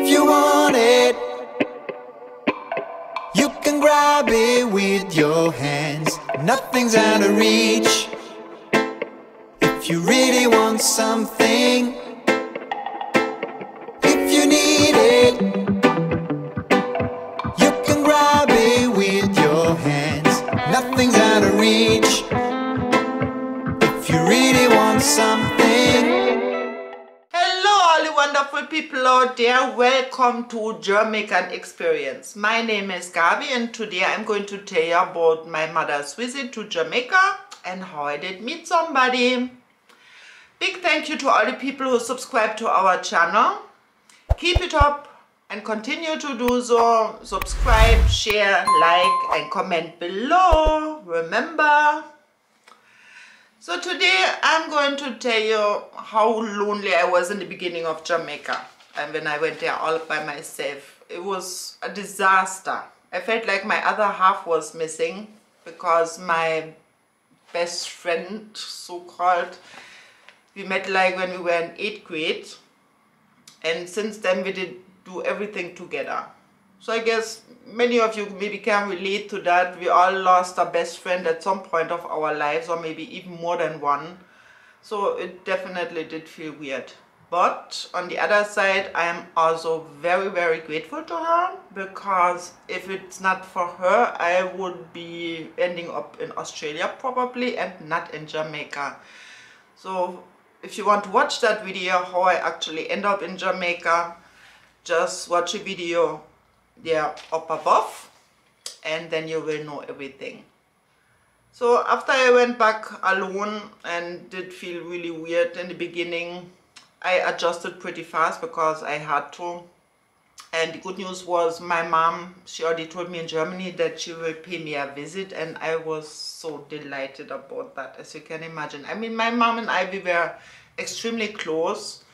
If you want it, you can grab it with your hands. Nothing's out of reach. If you really want something, if you need it, you can grab it with your hands. Nothing's out of reach. If you really want something. Hello all the wonderful people out there, welcome to Jamaican Experience. My name is Gabi and today I'm going to tell you about my mother's visit to Jamaica and how I did meet somebody. Big thank you to all the people who subscribe to our channel. Keep it up and continue to do so. Subscribe, share, like and comment below. Remember. So today I'm going to tell you how lonely I was in the beginning of Jamaica and when I went there all by myself. It was a disaster. I felt like my other half was missing because my best friend, so-called, we met like when we were in 8th grade, and since then we did do everything together. So I guess many of you maybe can relate to that. We all lost a best friend at some point of our lives, or maybe even more than one. So it definitely did feel weird. But on the other side, I am also very, very grateful to her, because if it's not for her, I would be ending up in Australia probably and not in Jamaica. So if you want to watch that video, how I actually end up in Jamaica, just watch a video there up above and then you will know everything. So after I went back alone and did feel really weird in the beginning, I adjusted pretty fast because I had to. And the good news was my mom, she already told me in Germany that she will pay me a visit, and I was so delighted about that, as you can imagine. I mean, my mom and I, we were extremely close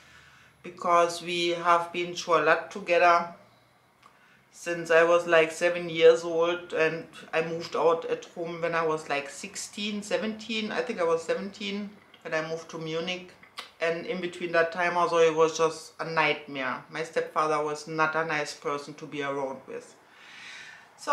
because we have been through a lot together since I was like 7 years old, and I moved out at home when I was like 16, 17. I think I was 17 when I moved to Munich. And in between that time also, it was just a nightmare. My stepfather was not a nice person to be around with. So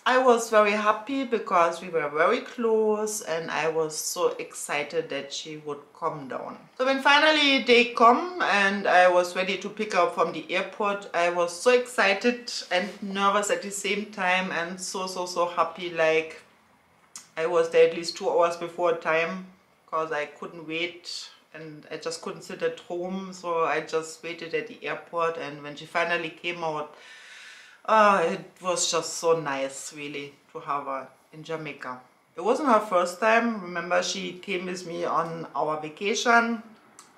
I was very happy because we were very close, and I was so excited that she would come down. So when finally they come and I was ready to pick her up from the airport, I was so excited and nervous at the same time, and so happy. Like, I was there at least 2 hours before time because I couldn't wait. And I just couldn't sit at home, so I just waited at the airport. And when she finally came out, it was just so nice, really, to have her in Jamaica. It wasn't her first time. Remember, she came with me on our vacation,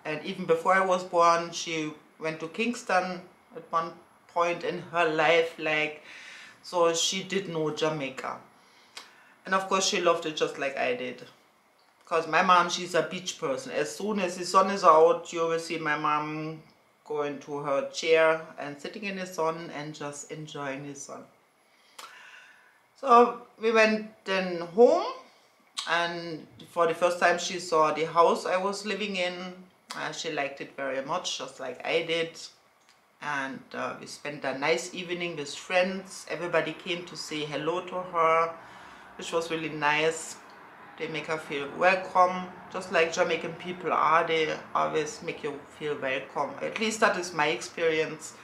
and even before I was born, she went to Kingston at one point in her life, like, so she did know Jamaica. And of course, she loved it just like I did. Because my mom, she's a beach person. As soon as the sun is out, you will see my mom going to her chair and sitting in the sun and just enjoying the sun. So we went then home, and for the first time she saw the house I was living in. She liked it very much, just like I did. And we spent a nice evening with friends. Everybody came to say hello to her, which was really nice. They make her feel welcome, just like Jamaican people are. They always make you feel welcome. At least that is my experience.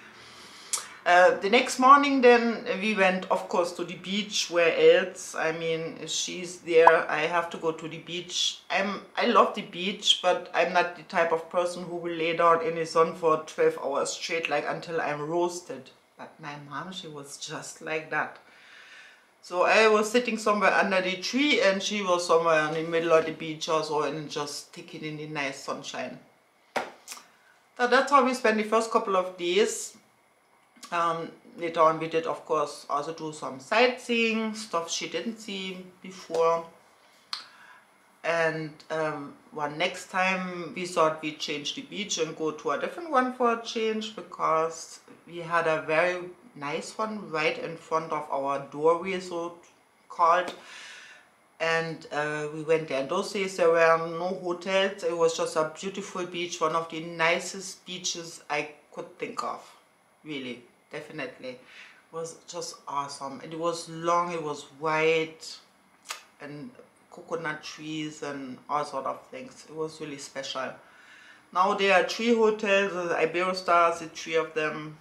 The next morning then we went, of course, to the beach. Where else? I mean, she's there, I have to go to the beach. I love the beach, but I'm not the type of person who will lay down in the sun for 12 hours straight, like until I'm roasted. But my mom, she was just like that. So I was sitting somewhere under the tree, and she was somewhere in the middle of the beach also, and just taking in the nice sunshine. So that's how we spent the first couple of days. Later on we did, of course, also do some sightseeing, stuff she didn't see before. And one next time we thought we'd change the beach and go to a different one for a change, because we had a very nice one right in front of our doorway, so called. And we went there. In those days there were no hotels. It was just a beautiful beach, one of the nicest beaches I could think of. really, definitely. It was just awesome. It was long, it was white, and coconut trees and all sort of things. It was really special. Now there are 3 hotels, the Iberostars, the 3 of them.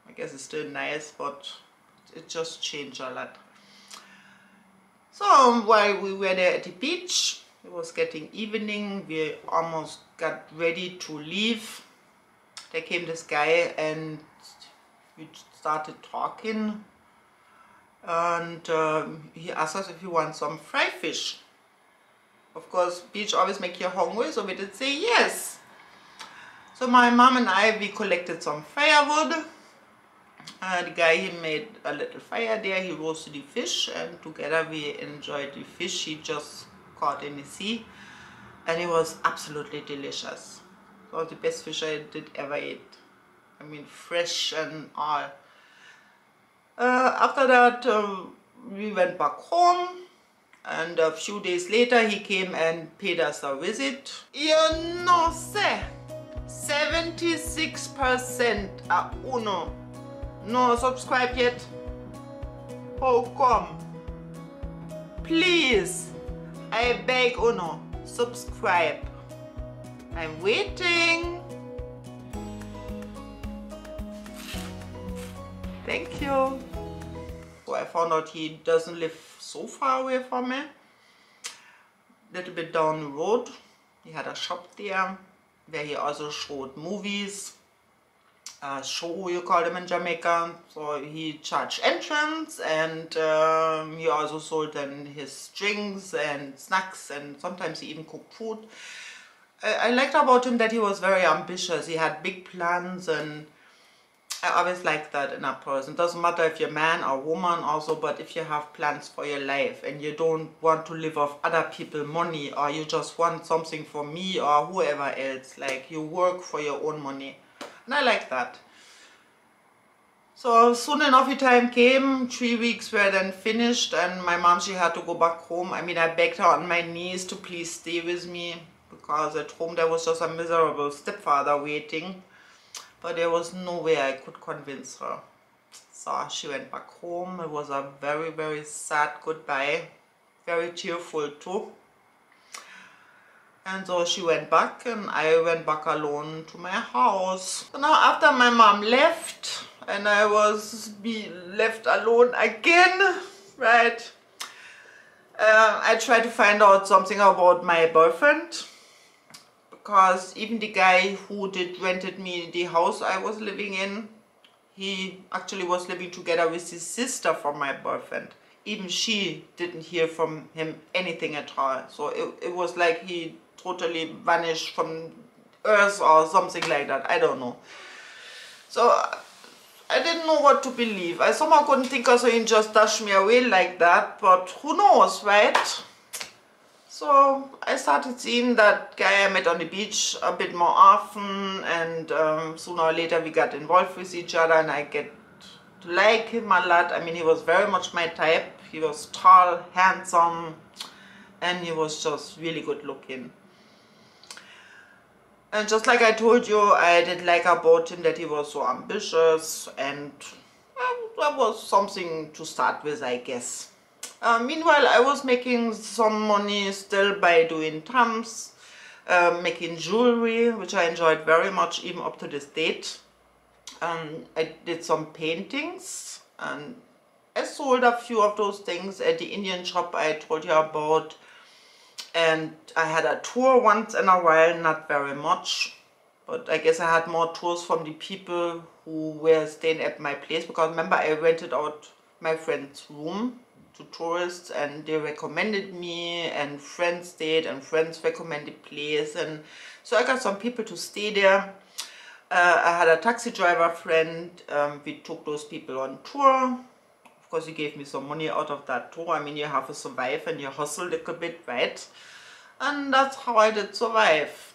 I guess it's still nice, but it just changed a lot. So while we were there at the beach, it was getting evening, we almost got ready to leave. There came this guy and we started talking, and he asked us if we want some fried fish. Of course, beach always make you hungry, so we did say yes. So my mom and I, we collected some firewood. The guy, he made a little fire there, he roasted the fish, and together we enjoyed the fish he just caught in the sea, and it was absolutely delicious. It was the best fish I did ever eat. I mean, fresh and all. After that, we went back home, and a few days later he came and paid us a visit. You know, say 76% are Uno. No subscribe yet? How come? Please, I beg Uno, subscribe. I'm waiting. Thank you. So I found out he doesn't live so far away from me. A little bit down the road, he had a shop there where he also showed movies. Show, you call them in Jamaica. So he charged entrance, and he also sold then his drinks and snacks, and sometimes he even cooked food. I liked about him that he was very ambitious. He had big plans, and I always like that in a person. Doesn't matter if you're a man or woman also, but if you have plans for your life and you don't want to live off other people's money, or you just want something for me or whoever else, like you work for your own money. And I like that. So soon enough the time came, 3 weeks were then finished, and my mom, she had to go back home. I mean, I begged her on my knees to please stay with me, because at home there was just a miserable stepfather waiting. But there was no way I could convince her. So she went back home. It was a very, very sad goodbye. Very tearful too. And so she went back, and I went back alone to my house. So now after my mom left and I was left alone again, right? I tried to find out something about my boyfriend, because even the guy who rented me the house I was living in, he actually was living together with his sister from my boyfriend. Even she didn't hear from him anything at all. So it was like he totally vanished from earth or something like that. I don't know. So I didn't know what to believe. I somehow couldn't think also he just dashed me away like that, but who knows, right? So I started seeing that guy I met on the beach a bit more often, and sooner or later we got involved with each other, and I get to like him a lot. I mean, he was very much my type. He was tall, handsome, and he was just really good looking. And just like I told you, I did like about him that he was so ambitious, and that was something to start with, I guess. Meanwhile, I was making some money still by doing thumbs, making jewelry, which I enjoyed very much even up to this date. I did some paintings, and I sold a few of those things at the Indian shop I told you about. And I had a tour once in a while, not very much, but I guess I had more tours from the people who were staying at my place, because remember I rented out my friend's room to tourists, and they recommended me, and friends stayed, and friends recommended place, and so I got some people to stay there. I had a taxi driver friend. We took those people on tour. Of course, he gave me some money out of that tour. I mean, you have to survive and you hustle a little bit, right? And that's how I did survive.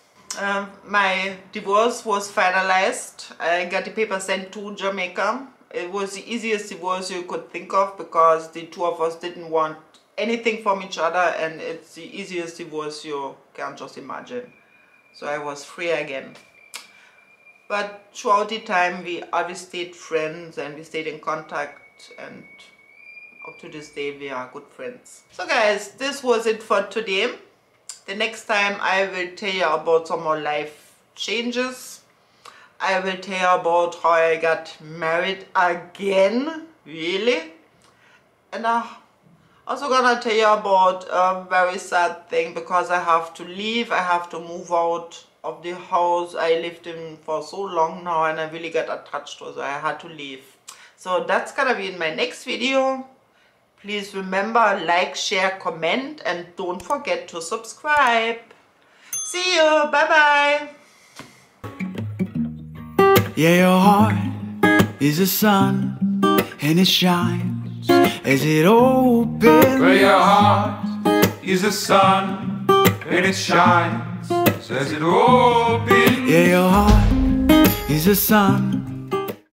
My divorce was finalized. I got the paper sent to Jamaica. It was the easiest divorce you could think of, because the two of us didn't want anything from each other, and it's the easiest divorce you can just imagine. So I was free again. but throughout the time we always stayed friends and we stayed in contact, and up to this day we are good friends. So guys, this was it for today. The next time I will tell you about some more life changes. I will tell you about how I got married again, really. And I'm also gonna tell you about a very sad thing, because I have to leave. I have to move out of the house I lived in for so long now, and I really got attached to it, so I had to leave. So that's gonna be in my next video. Please remember, like, share, comment, and don't forget to subscribe. See you, bye bye. Yeah, your heart is a sun, and it shines as it opens. Well, your heart is a sun, and it shines as it opens. Yeah, your heart is a sun,